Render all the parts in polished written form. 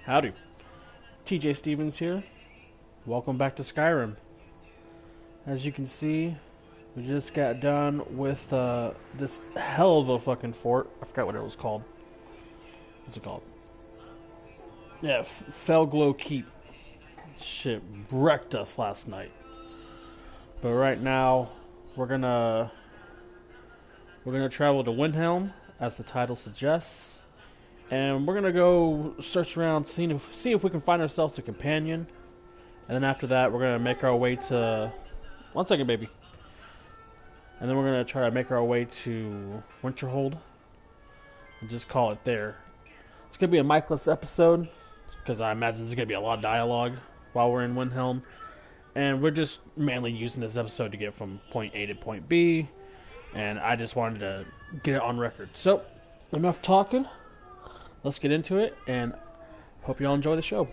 Howdy. TJ Stevens here. Welcome back to Skyrim. As you can see, we just got done with this hell of a fucking fort. I forgot what it was called. What's it called? Yeah, Felglow Keep. Shit wrecked us last night. But right now, we're gonna travel to Windheilm, as the title suggests. And we're gonna go search around, see if we can find ourselves a companion. And then after that, we're gonna make our way to. One second, baby. And then we're gonna try to make our way to Winterhold and just call it there. It's gonna be a micless episode because I imagine there's gonna be a lot of dialogue while we're in Windhelm, and we're just mainly using this episode to get from point A to point B. And I just wanted to get it on record. So, enough talking. Let's get into it, and hope you all enjoy the show.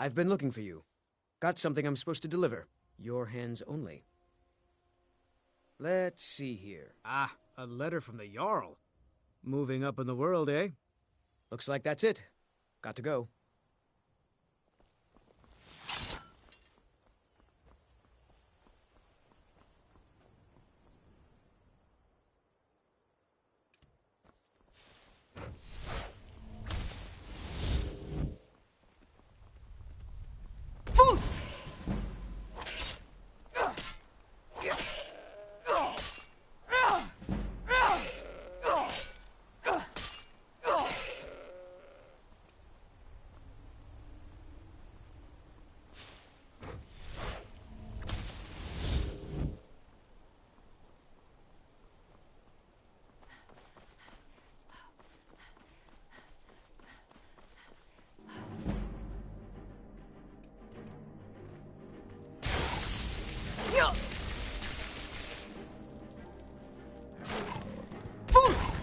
I've been looking for you. Got something I'm supposed to deliver. Your hands only. Let's see here. Ah, a letter from the Jarl. Moving up in the world, eh? Looks like that's it. Got to go. Foos! Foos!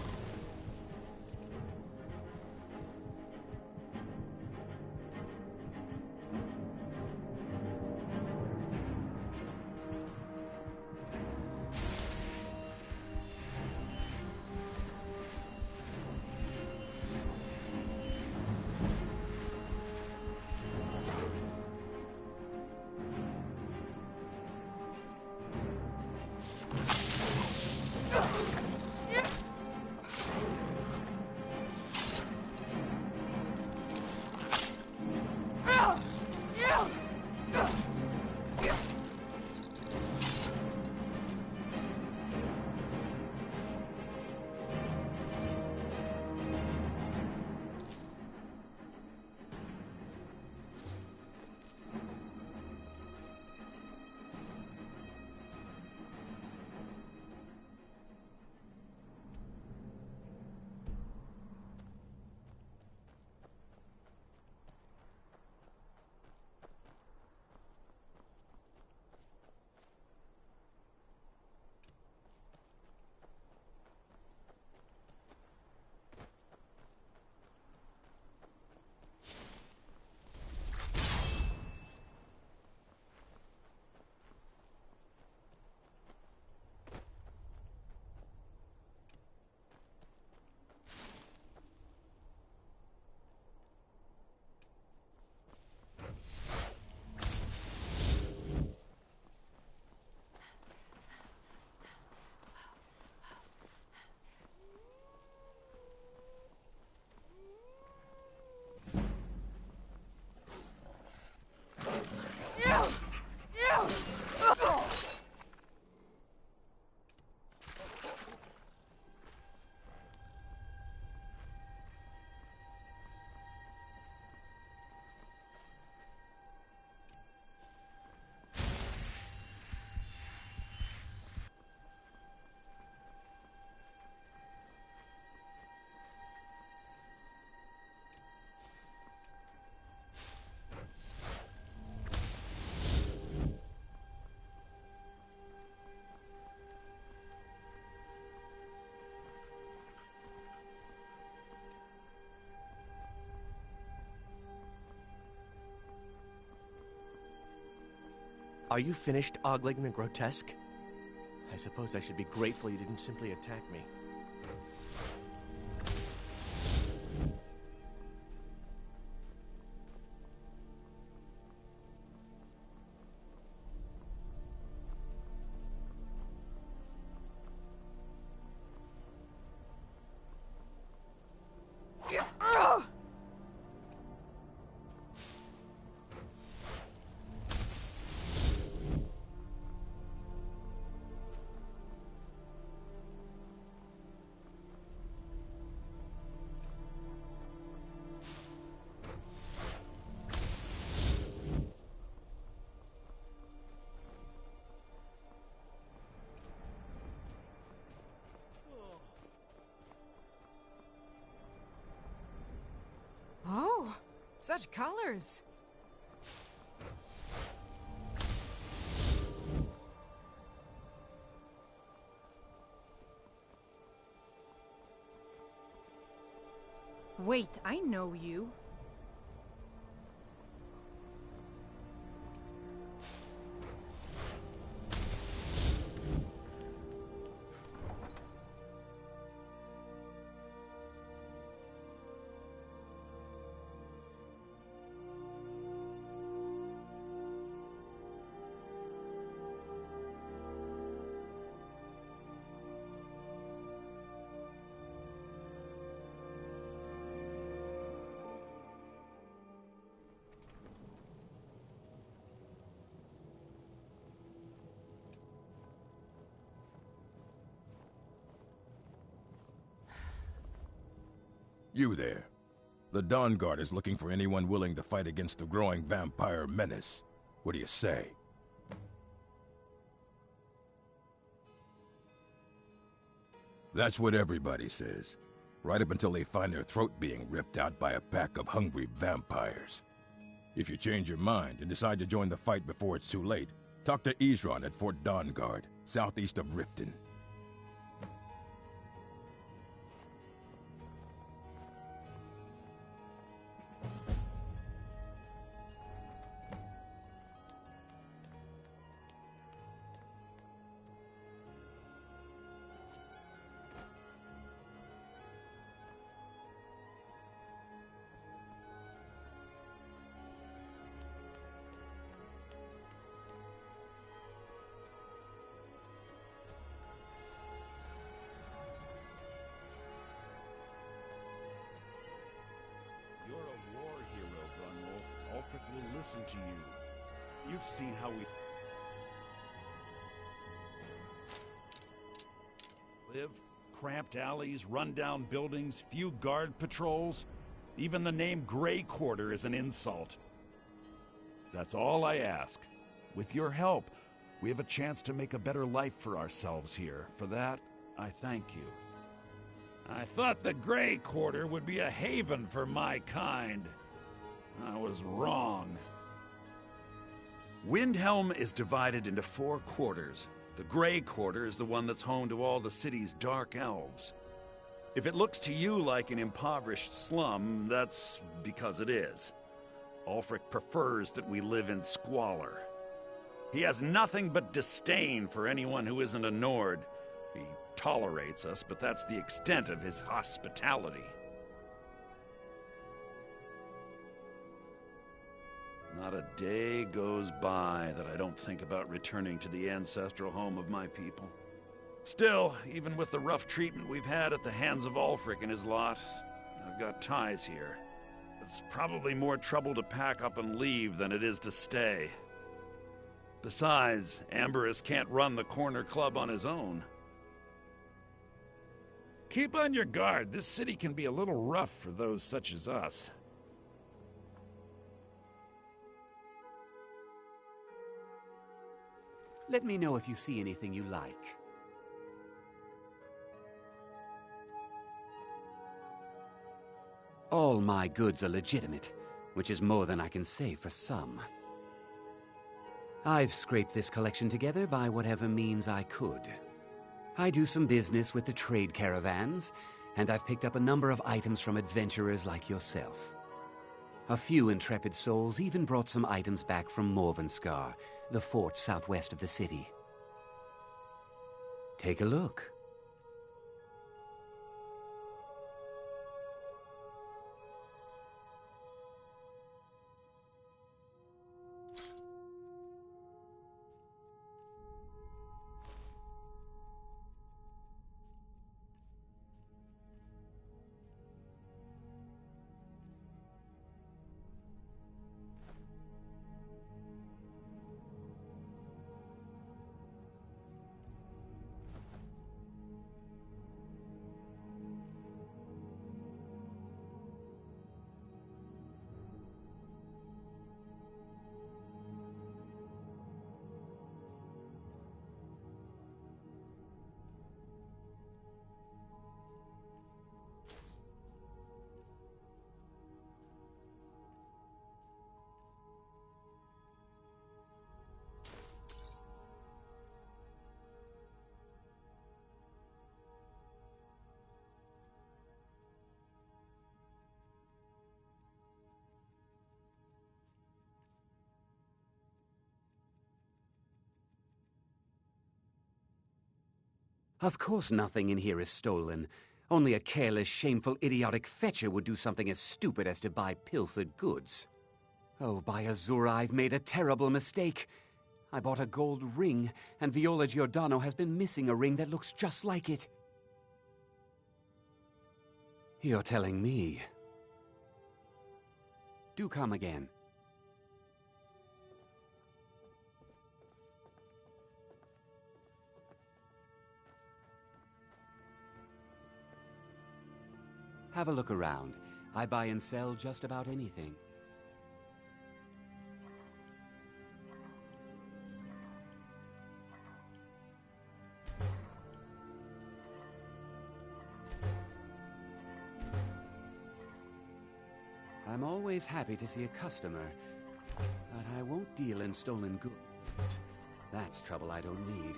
Are you finished ogling the grotesque? I suppose I should be grateful you didn't simply attack me. Oh, such colors. Wait, I know you. You there. The Dawn Guard is looking for anyone willing to fight against the growing vampire menace. What do you say? That's what everybody says. Right up until they find their throat being ripped out by a pack of hungry vampires. If you change your mind and decide to join the fight before it's too late, talk to Isran at Fort Dawnguard, southeast of Riften. You're a war hero, Grunwolf. Ulfric will listen to you. You've seen how we live. Cramped alleys, rundown buildings, few guard patrols. Even the name Grey Quarter is an insult. That's all I ask. With your help, we have a chance to make a better life for ourselves here. For that, I thank you. I thought the Grey Quarter would be a haven for my kind. I was wrong. Windheilm is divided into 4 quarters. The Grey Quarter is the one that's home to all the city's dark elves. If it looks to you like an impoverished slum, that's because it is. Ulfric prefers that we live in squalor. He has nothing but disdain for anyone who isn't a Nord. He tolerates us, but that's the extent of his hospitality. Not a day goes by that I don't think about returning to the ancestral home of my people. Still, even with the rough treatment we've had at the hands of Ulfric and his lot, I've got ties here. It's probably more trouble to pack up and leave than it is to stay. Besides, Amberus can't run the Corner Club on his own. Keep on your guard. This city can be a little rough for those such as us. Let me know if you see anything you like. All my goods are legitimate, which is more than I can say for some. I've scraped this collection together by whatever means I could. I do some business with the trade caravans, and I've picked up a number of items from adventurers like yourself. A few intrepid souls even brought some items back from Morvenskar, the fort southwest of the city. Take a look. Of course nothing in here is stolen. Only a careless, shameful, idiotic fetcher would do something as stupid as to buy pilfered goods. Oh, by Azura, I've made a terrible mistake. I bought a gold ring, and Viola Giordano has been missing a ring that looks just like it. You're telling me. Do come again. Have a look around. I buy and sell just about anything. I'm always happy to see a customer, but I won't deal in stolen goods. That's trouble I don't need.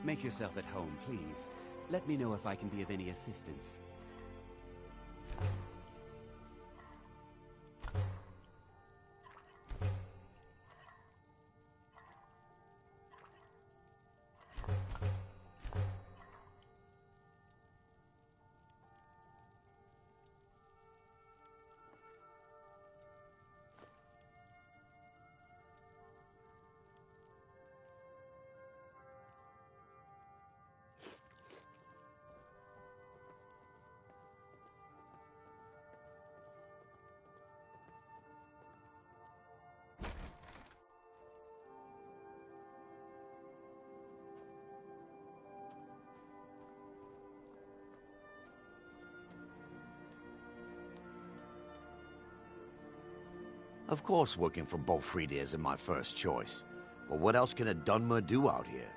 Make yourself at home, please. Let me know if I can be of any assistance. Of course working for Bofrida isn't my first choice, but what else can a Dunmer do out here?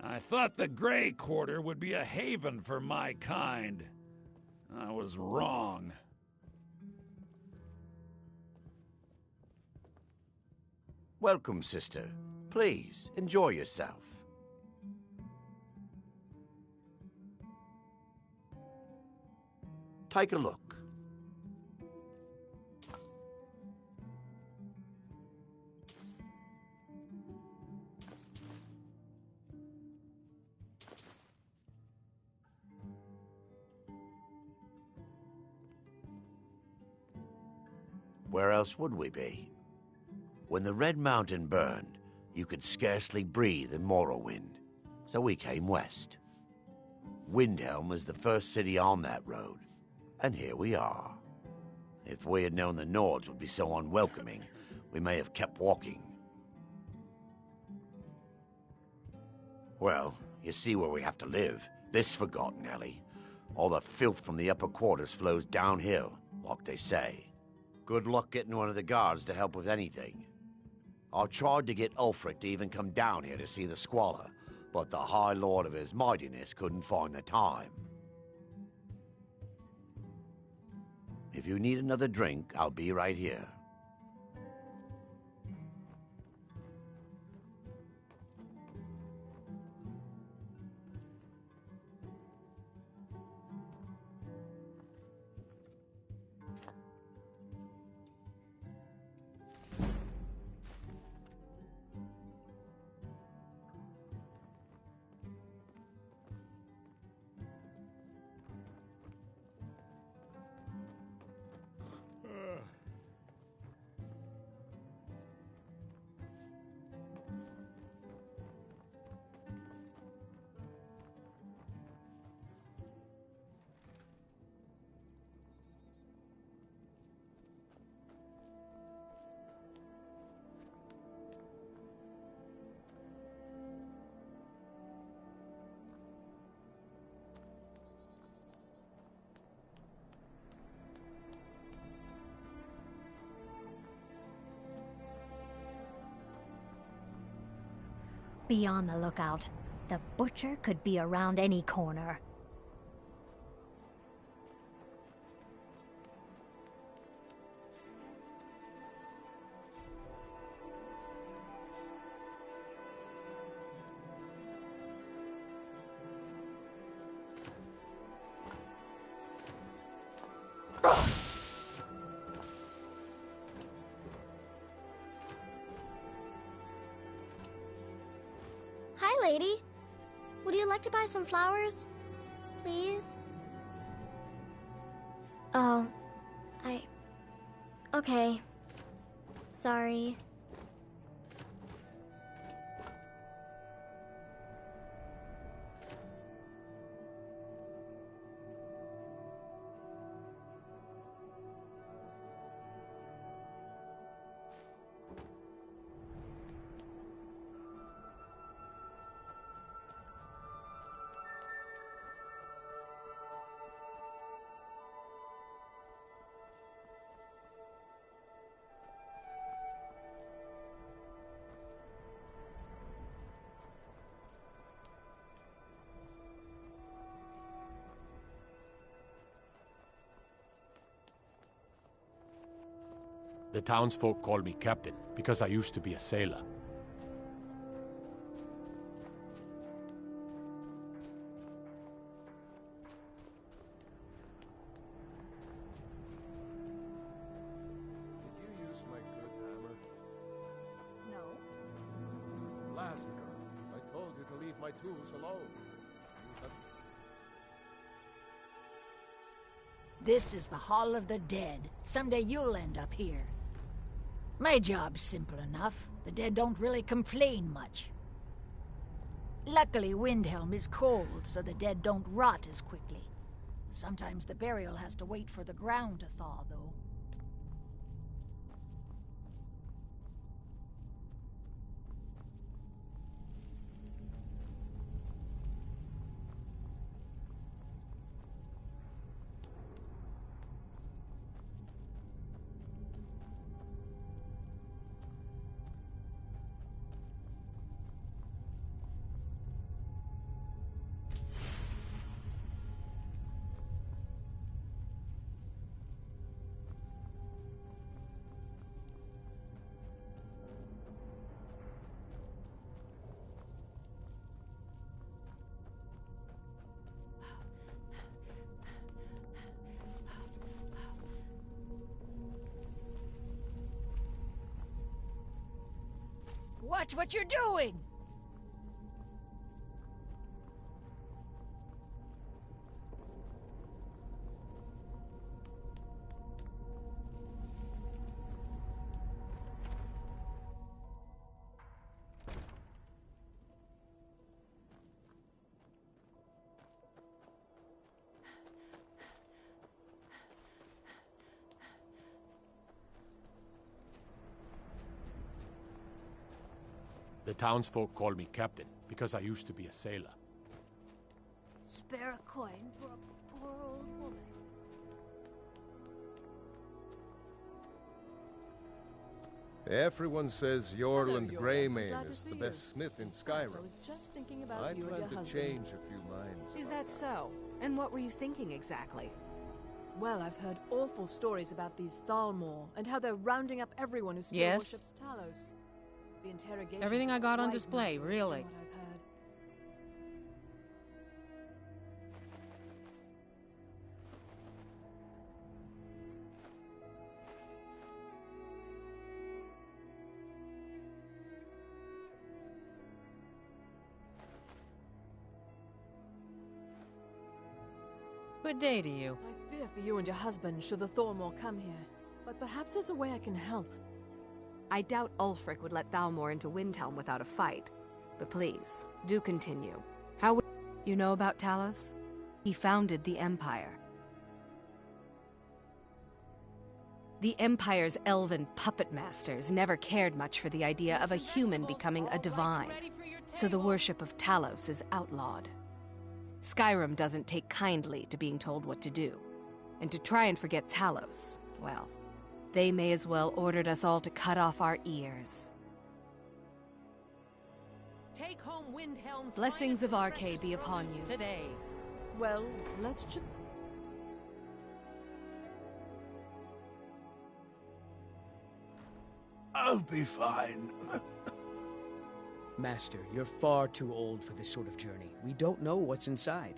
I thought the Grey Quarter would be a haven for my kind. I was wrong. Welcome, sister. Please, enjoy yourself. Take a look. Where else would we be? When the Red Mountain burned, you could scarcely breathe in Morrowind, so we came west. Windheilm was the first city on that road. And here we are. If we had known the Nords would be so unwelcoming, we may have kept walking. Well, you see where we have to live. This forgotten alley. All the filth from the upper quarters flows downhill, like they say. Good luck getting one of the guards to help with anything. I tried to get Ulfric to even come down here to see the squalor, but the High Lord of his mightiness couldn't find the time. If you need another drink, I'll be right here. Be on the lookout. The butcher could be around any corner. Hi, lady. Would you like to buy some flowers? Please? Okay. Sorry. The townsfolk call me captain, because I used to be a sailor. Did you use my good hammer? No. Last girl, I told you to leave my tools alone. This is the Hall of the Dead. Someday you'll end up here. My job's simple enough. The dead don't really complain much. Luckily, Windheilm is cold, so the dead don't rot as quickly. Sometimes the burial has to wait for the ground to thaw, though. Watch what you're doing! The townsfolk call me captain, because I used to be a sailor. Spare a coin for a poor old woman. Everyone says Yorland Hello, Greymane glad to is see the you. best smith in I Skyrim. was just thinking about I you and plan your to husband. change a few minds. Is about that so? And what were you thinking exactly? Well, I've heard awful stories about these Thalmor and how they're rounding up everyone who still Yes? worships Talos. The interrogation. Everything I got on display, really. What I've heard. Good day to you. I fear for you and your husband should the Thalmor come here. But perhaps there's a way I can help. I doubt Ulfric would let Thalmor into Windhelm without a fight. But please, do continue. How would you know about Talos? He founded the Empire. The Empire's elven puppet masters never cared much for the idea of a human becoming a divine, so the worship of Talos is outlawed. Skyrim doesn't take kindly to being told what to do, and to try and forget Talos, well, they may as well ordered us all to cut off our ears. Take home Windhelm's Blessings of Arcade be upon you. Today. Well, let's just... I'll be fine. Master, you're far too old for this sort of journey. We don't know what's inside.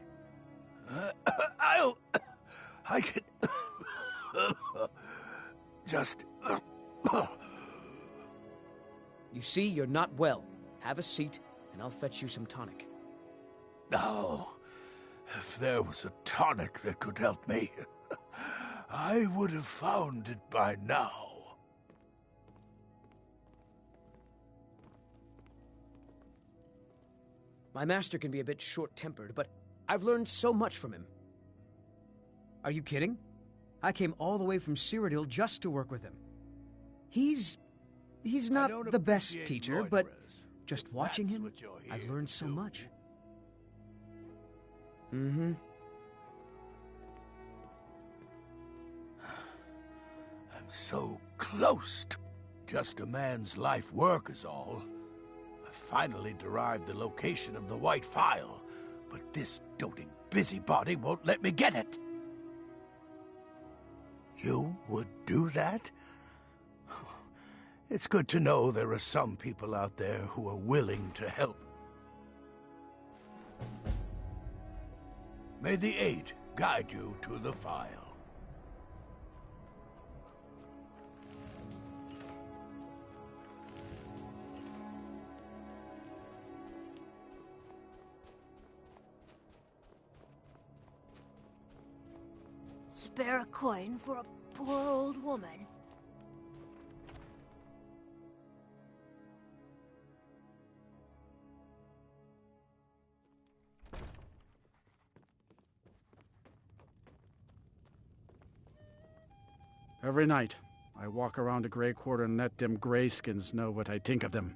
I can... just... You see, you're not well. Have a seat, and I'll fetch you some tonic. Oh, if there was a tonic that could help me, I would have found it by now. My master can be a bit short-tempered, but I've learned so much from him. Are you kidding? I came all the way from Cyrodiil just to work with him. He's not the best teacher, but just watching him, I've learned so much. Mm-hmm. I'm so close to just a man's life work is all. I finally derived the location of the White Phial, but this doting busybody won't let me get it. You would do that? It's good to know there are some people out there who are willing to help. May the Eight guide you to the Phial. Spare a coin for a poor old woman. Every night, I walk around the Grey Quarter and let them greyskins know what I think of them.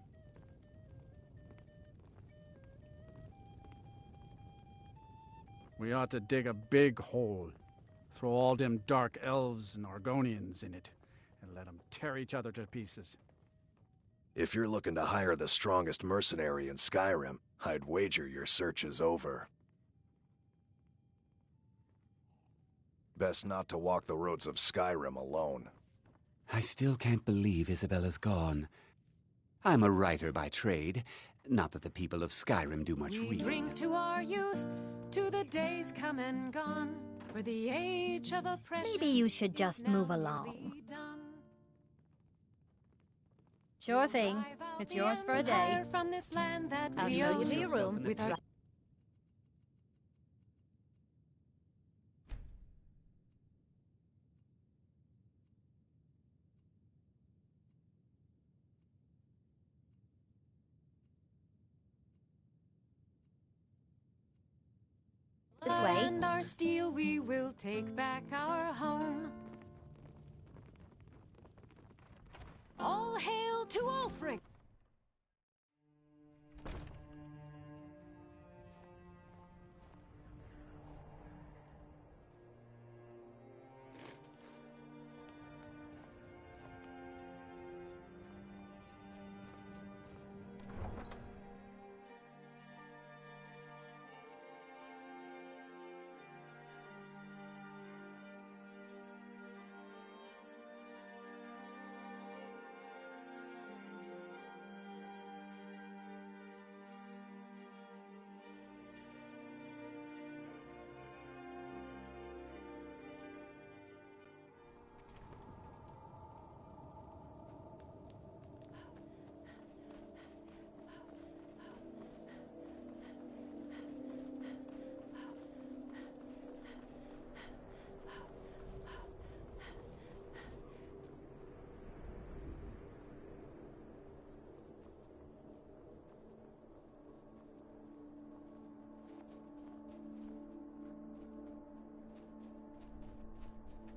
We ought to dig a big hole, throw all them dark elves and Argonians in it, and let them tear each other to pieces. If you're looking to hire the strongest mercenary in Skyrim, I'd wager your search is over. Best not to walk the roads of Skyrim alone. I still can't believe Isabella's gone. I'm a writer by trade. Not that the people of Skyrim do much We reading. drink to our youth, to the days come and gone, for the age of oppression. Maybe you should just move along. Sure thing. It's yours for a day. From this land that I'll we show you own. to your room. With our This way. And our steel we will take back our home. All hail to Ulfric!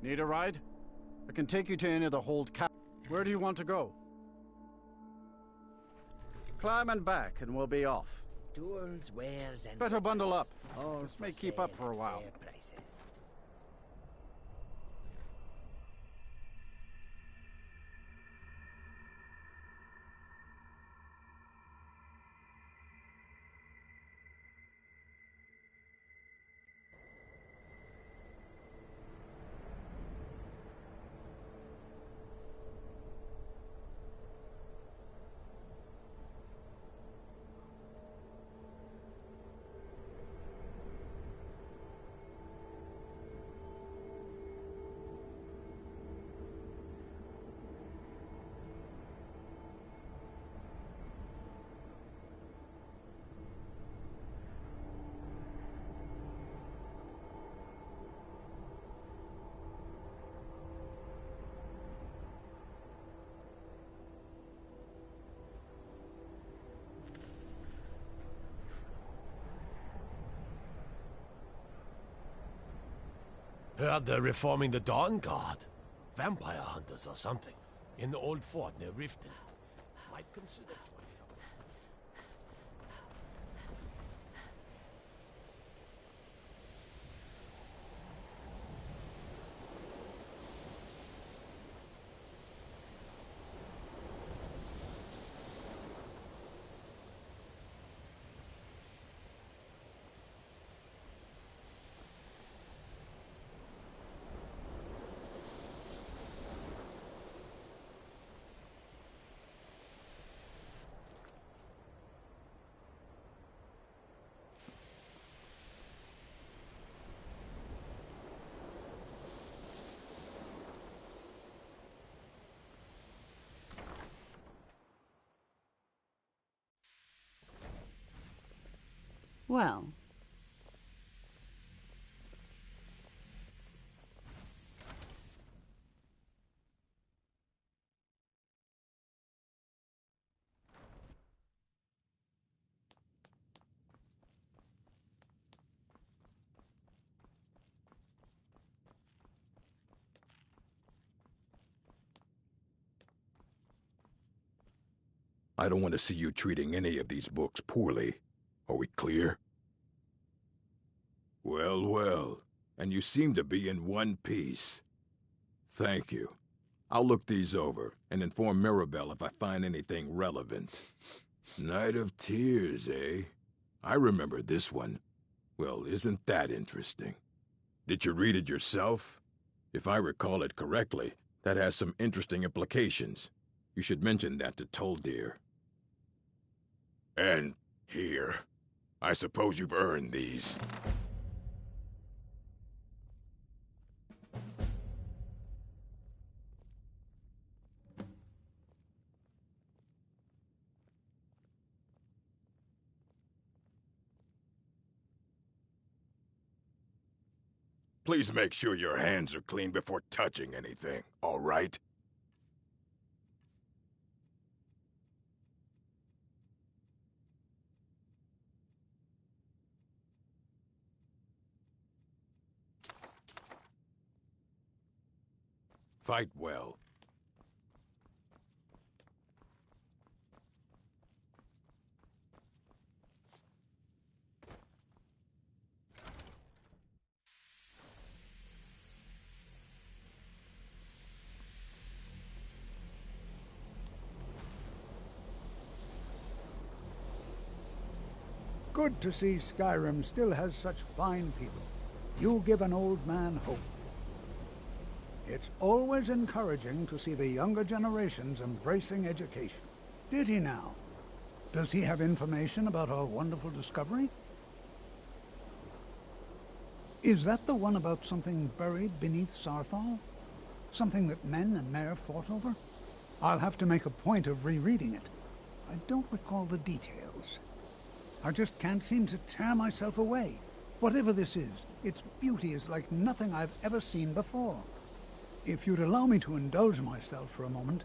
Need a ride? I can take you to any of the hold cap. Where do you want to go? Climb and back, and we'll be off. Tools, wares, and Better bundle up. all This for may keep sale up for a at while. fair prices. Heard they're reforming the Dawn Guard. Vampire hunters or something. In the old fort near Riften. Might consider joining up. Well. I don't want to see you treating any of these books poorly. Are we clear? Well, well. And you seem to be in one piece. Thank you. I'll look these over and inform Mirabelle if I find anything relevant. Night of Tears, eh? I remember this one. Well, isn't that interesting? Did you read it yourself? If I recall it correctly, that has some interesting implications. You should mention that to Toldir. And here. I suppose you've earned these. Please make sure your hands are clean before touching anything, all right? Fight well. Good to see Skyrim still has such fine people. You give an old man hope. It's always encouraging to see the younger generations embracing education. Did he now? Does he have information about our wonderful discovery? Is that the one about something buried beneath Sarthal? Something that men and Mare fought over? I'll have to make a point of rereading it. I don't recall the details. I just can't seem to tear myself away. Whatever this is, its beauty is like nothing I've ever seen before. If you'd allow me to indulge myself for a moment,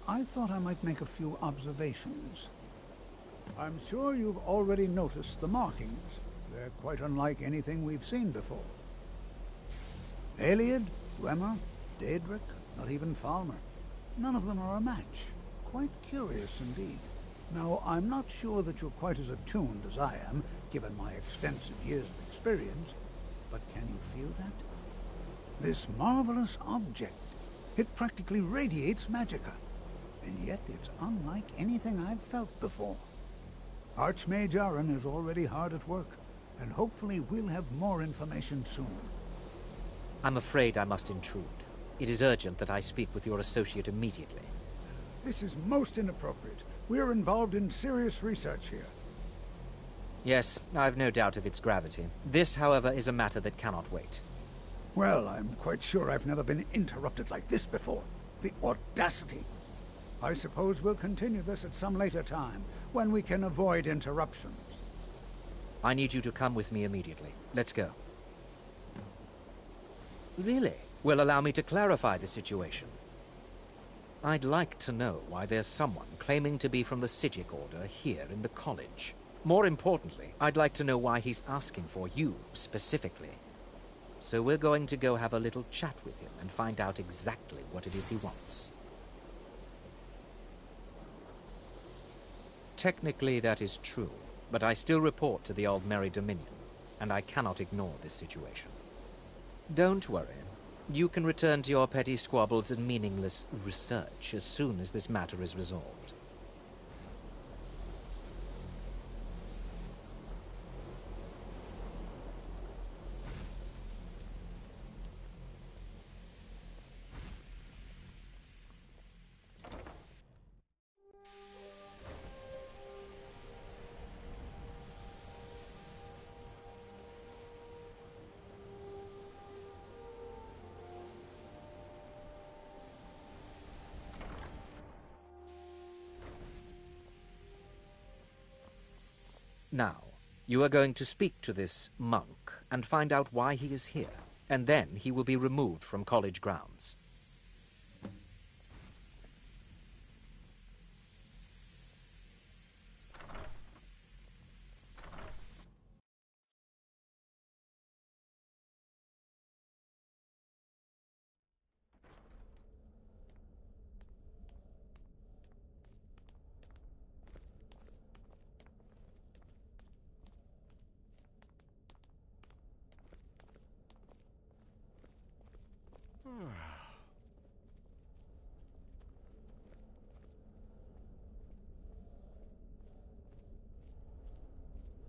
I thought I might make a few observations. I'm sure you've already noticed the markings. They're quite unlike anything we've seen before. Eliad, Dwemer, Daedric, not even Falmer. None of them are a match. Quite curious indeed. Now, I'm not sure that you're quite as attuned as I am, given my extensive years of experience, but can you feel that? This marvelous object, it practically radiates magicka, and yet it's unlike anything I've felt before. Archmage Aaron is already hard at work, and hopefully we'll have more information soon. I'm afraid I must intrude. It is urgent that I speak with your associate immediately. This is most inappropriate. We're involved in serious research here. Yes, I've no doubt of its gravity. This, however, is a matter that cannot wait. Well, I'm quite sure I've never been interrupted like this before. The audacity. I suppose we'll continue this at some later time, when we can avoid interruptions. I need you to come with me immediately. Let's go. Really? Well, allow me to clarify the situation. I'd like to know why there's someone claiming to be from the Psijic Order here in the college. More importantly, I'd like to know why he's asking for you, specifically. So we're going to go have a little chat with him and find out exactly what it is he wants. Technically, that is true, but I still report to the Old Merry Dominion, and I cannot ignore this situation. Don't worry. You can return to your petty squabbles and meaningless research as soon as this matter is resolved. Now, you are going to speak to this monk and find out why he is here, and then he will be removed from college grounds.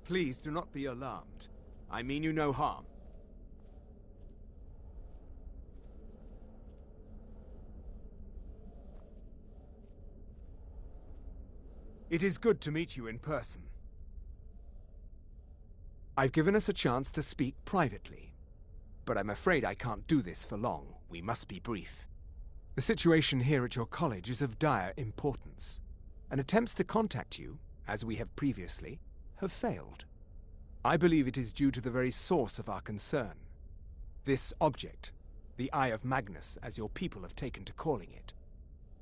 Please do not be alarmed. I mean you no harm. It is good to meet you in person. I've given us a chance to speak privately, but I'm afraid I can't do this for long. We must be brief. The situation here at your college is of dire importance, and attempts to contact you, as we have previously, have failed. I believe it is due to the very source of our concern. This object, the Eye of Magnus, as your people have taken to calling it.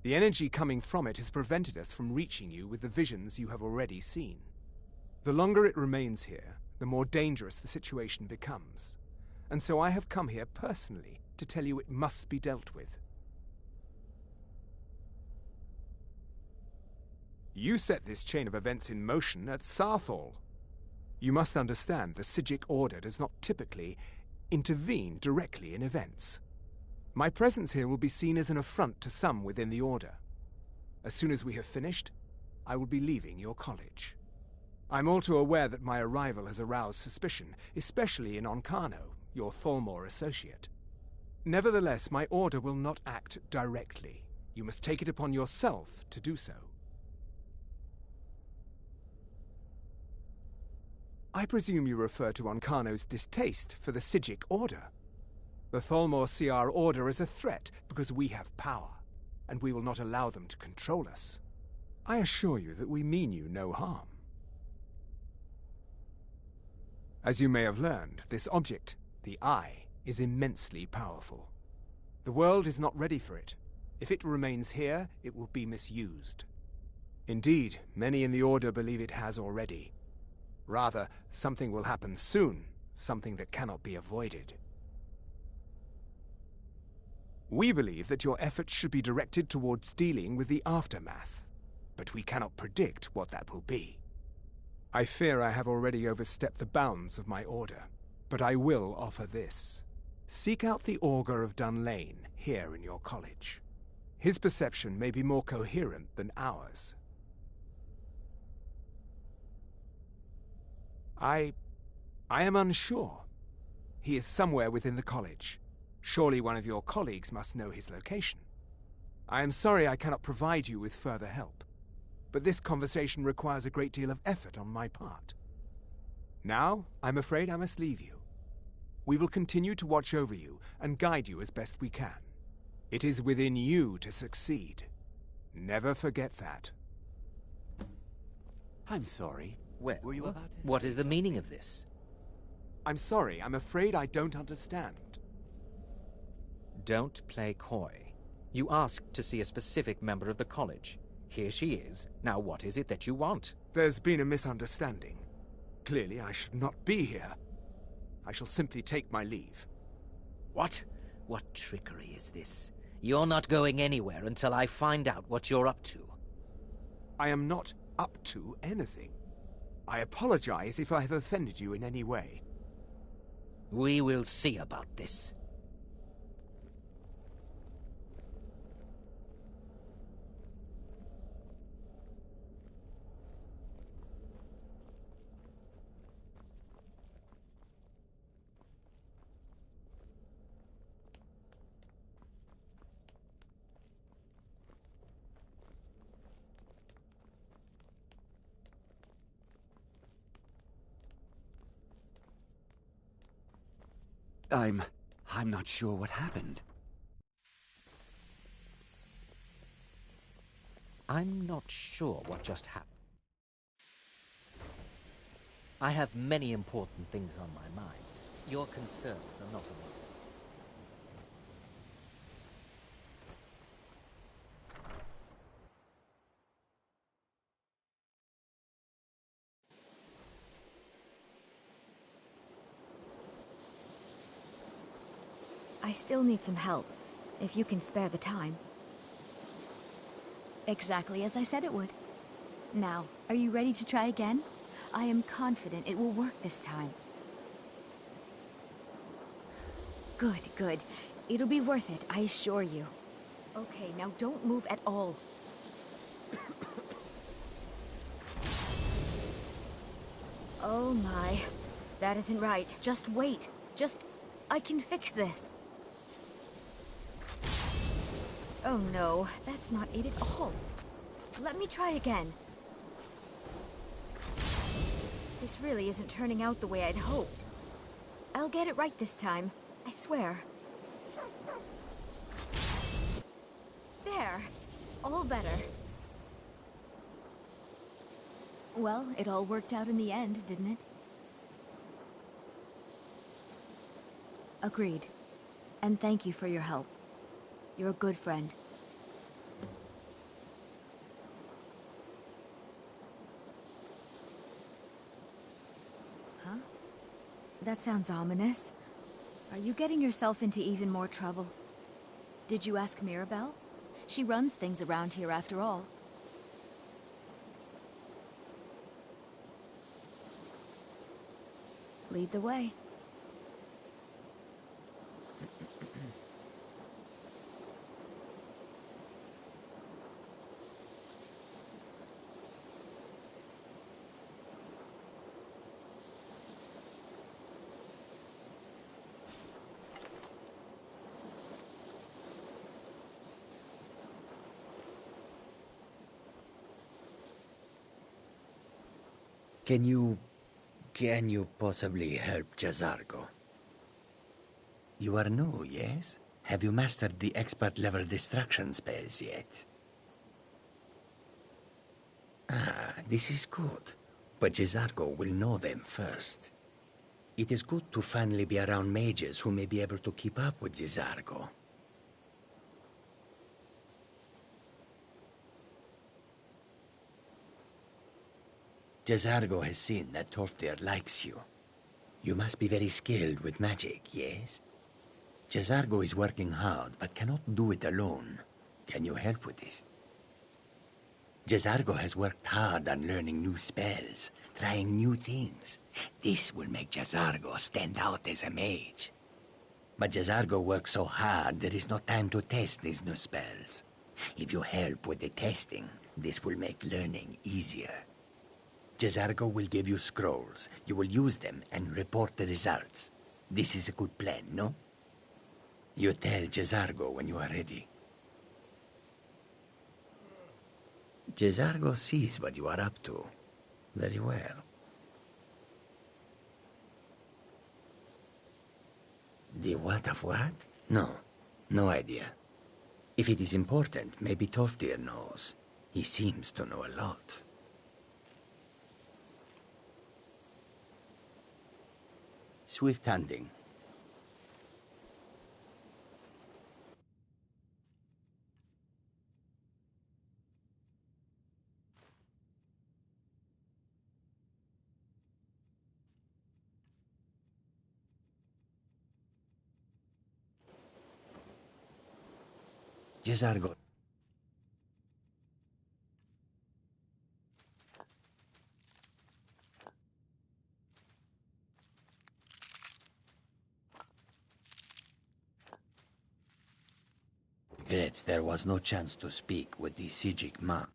The energy coming from it has prevented us from reaching you with the visions you have already seen. The longer it remains here, the more dangerous the situation becomes. And so I have come here personally to tell you it must be dealt with. You set this chain of events in motion at Tlahuel. You must understand the Psijic Order does not typically intervene directly in events. My presence here will be seen as an affront to some within the Order. As soon as we have finished, I will be leaving your college. I'm all too aware that my arrival has aroused suspicion, especially in Onkano, your Thalmor associate. Nevertheless, my order will not act directly. You must take it upon yourself to do so. I presume you refer to Onkano's distaste for the Psijic Order. The Thalmor see our order as a threat because we have power, and we will not allow them to control us. I assure you that we mean you no harm. As you may have learned, this object, the Eye, is immensely powerful. The world is not ready for it. If it remains here, it will be misused. Indeed, many in the Order believe it has already. Rather, something will happen soon, something that cannot be avoided. We believe that your efforts should be directed towards dealing with the aftermath, but we cannot predict what that will be. I fear I have already overstepped the bounds of my order, but I will offer this. Seek out the Augur of Dunlane here in your college. His perception may be more coherent than ours. I am unsure. He is somewhere within the college. Surely one of your colleagues must know his location. I am sorry I cannot provide you with further help, but this conversation requires a great deal of effort on my part. Now, I'm afraid I must leave you. We will continue to watch over you and guide you as best we can. It is within you to succeed. Never forget that. I'm sorry. Well, were you about to what say is the meaning of this? I'm sorry, I'm afraid I don't understand. Don't play coy. You asked to see a specific member of the college. Here she is. Now what is it that you want? There's been a misunderstanding. Clearly I should not be here. I shall simply take my leave. What? What trickery is this? You're not going anywhere until I find out what you're up to. I am not up to anything. I apologize if I have offended you in any way. We will see about this. I'm not sure what happened. I'm not sure what just happened. I have many important things on my mind. Your concerns are not enough. I still need some help, if you can spare the time. Exactly as I said it would. Now, are you ready to try again? I am confident it will work this time. Good, good. It'll be worth it, I assure you. Okay, now don't move at all. Oh my. That isn't right. Just wait. I can fix this. Oh no, that's not it at all. Let me try again. This really isn't turning out the way I'd hoped. I'll get it right this time, I swear. There. All better. Well, it all worked out in the end, didn't it? Agreed. And thank you for your help. You're a good friend. Huh? That sounds ominous. Are you getting yourself into even more trouble? Did you ask Mirabelle? She runs things around here after all. Lead the way. Can you possibly help Jazargo? You are new, yes? Have you mastered the expert-level distraction spells yet? Ah, this is good. But Jazargo will know them first. It is good to finally be around mages who may be able to keep up with Jazargo. Jazargo has seen that Toftir likes you. You must be very skilled with magic, yes? Jazargo is working hard, but cannot do it alone. Can you help with this? Jazargo has worked hard on learning new spells, trying new things. This will make Jazargo stand out as a mage. But Jazargo works so hard, there is no time to test these new spells. If you help with the testing, this will make learning easier. Jazargo will give you scrolls. You will use them and report the results. This is a good plan, no? You tell Jazargo when you are ready. Jazargo sees what you are up to. Very well. The what of what? No idea. If it is important, maybe Toftir knows. He seems to know a lot. Swift hunting. Jazargo. Regrets there was no chance to speak with the Sijik monk.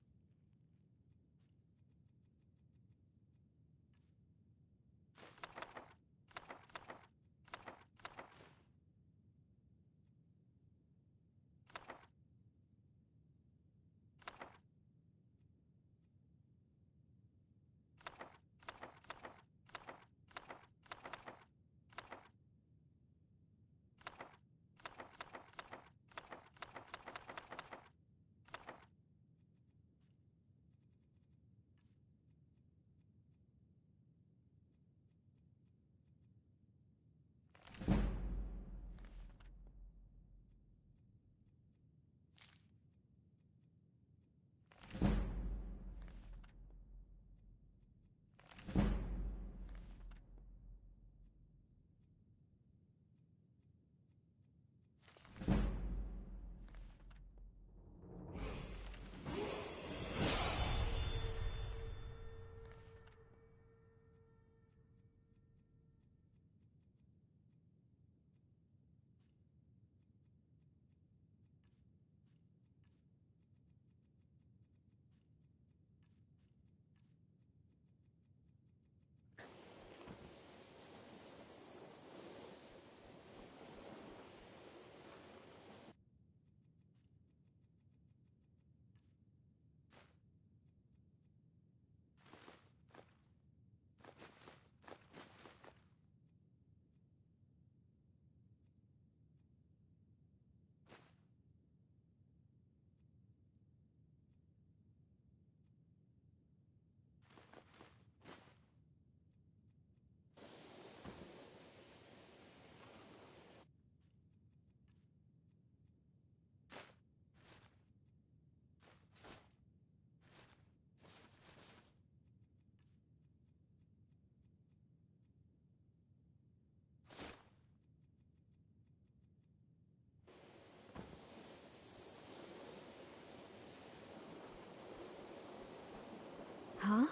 Huh?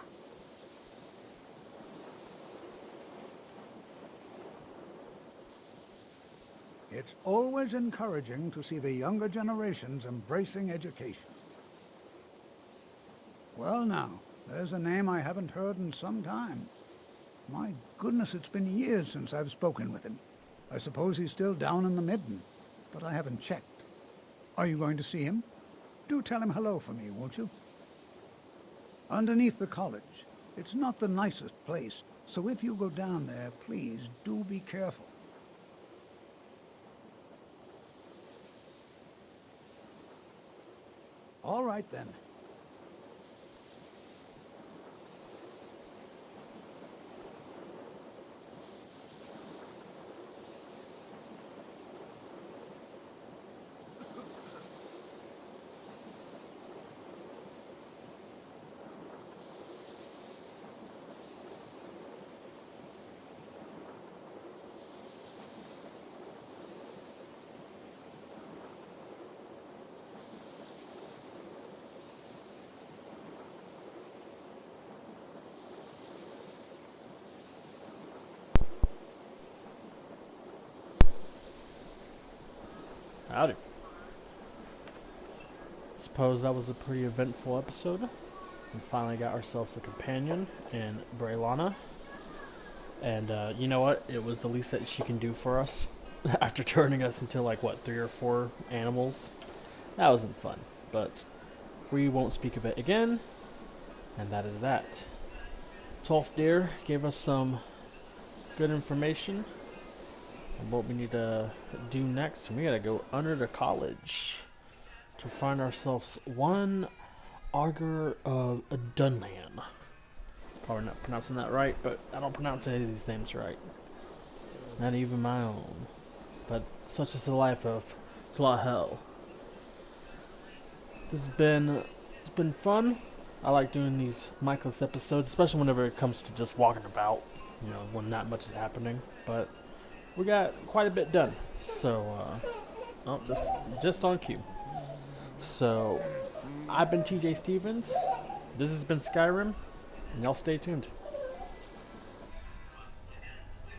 It's always encouraging to see the younger generations embracing education. Well now, there's a name I haven't heard in some time. My goodness, it's been years since I've spoken with him. I suppose he's still down in the Midden, but I haven't checked. Are you going to see him? Do tell him hello for me, won't you? Underneath the college. It's not the nicest place, so if you go down there, please do be careful. All right then. Howdy. Suppose that was a pretty eventful episode. We finally got ourselves a companion in Braylana. And you know what? It was the least that she can do for us. After turning us into like, what, 3 or 4 animals? That wasn't fun. But we won't speak of it again. And that is that. Tolfdir gave us some good information and what we need to do next. We gotta go under the college to find ourselves one Augur of Dunlan. Probably not pronouncing that right, but I don't pronounce any of these names right. Not even my own. But such is the life of Tlahuel. It's been fun. I like doing these mindless episodes, especially whenever it comes to just walking about, you know, when not much is happening. But we got quite a bit done, so just on cue. So, I've been TJ Stevens. This has been Skyrim, and y'all stay tuned.